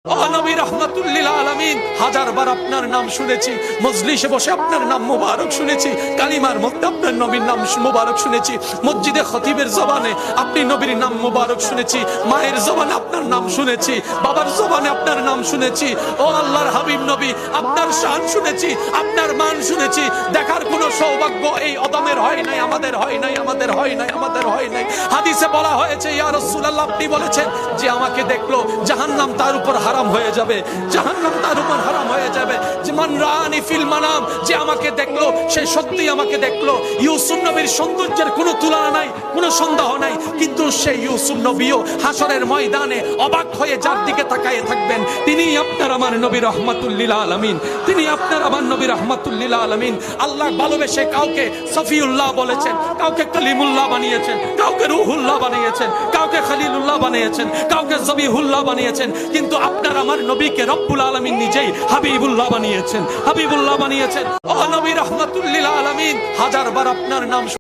নবী রাহমাতুল লিল আলামিন, হাজারবার আপনার নাম শুনেছি, মজলিসে বসে আপনার নাম মুবারক শুনেছি, কালিমার মধ্যে আপনার নবীর নাম মুবারক শুনেছি, মসজিদে খতিবের জবানে আপনি নবীর নাম মুবারক শুনেছি, মায়ের জবানে আপনার নাম শুনেছি, বাবার জবানে আপনার নাম শুনেছি। ও আল্লাহর হাবিব নবী, আপনার শান শুনেছি, আপনার মান শুনেছি। দেখার কোনো সৌভাগ্য এই অদমের হয় নাই, আমাদের হয় নাই, আমাদের হয় নাই, আমাদের হয় নাই। হাদিসে বলা হয়েছে, ইয়া রাসূলুল্লাহ, আপনি বলেছেন যে আমাকে দেখলো জাহান্নাম তার উপর হারাম হয়ে যাবে, জাহান্নাম তার উপর হারাম হয়ে যাবে। যে মান রানি ফিল মানাম, যে আমাকে দেখলো সে সত্যি আমাকে দেখলো। ইউসুফ নবীর সৌন্দর্যের কোনো তুলনা নাই, কোনো সন্দেহ নাই, কিন্তু সেই ইউসুফ নবীও হাসরের ময়দানে অবাক হয়ে যার দিকে তাকায় থাকবেন, তিনি আপনার আমার নবী রাহমাতুল লিল আলামিন, তিনি আপনার আমার নবী রাহমাতুল লিল আলামিন। আল্লাহ ভালোবেসে কাউকে সফিউল্লাহ বলেছেন, কাউকে কলিমুল্লাহ বানিয়েছেন, কাউকে রুহুল্লাহ বানিয়েছেন, কাউকে খলিলুল্লাহ বানিয়েছেন, কাউকে জবিহুল্লাহ বানিয়েছেন, কিন্তু আপনার আমার নবীকে রব্বুল আলামিন নিজেই হাবিবুল্লাহ বানিয়েছেন, হাবিবুল্লাহ বানিয়েছেন। ও নবী রাহমাতুল লিল আলামিন, হাজারবার আপনার নাম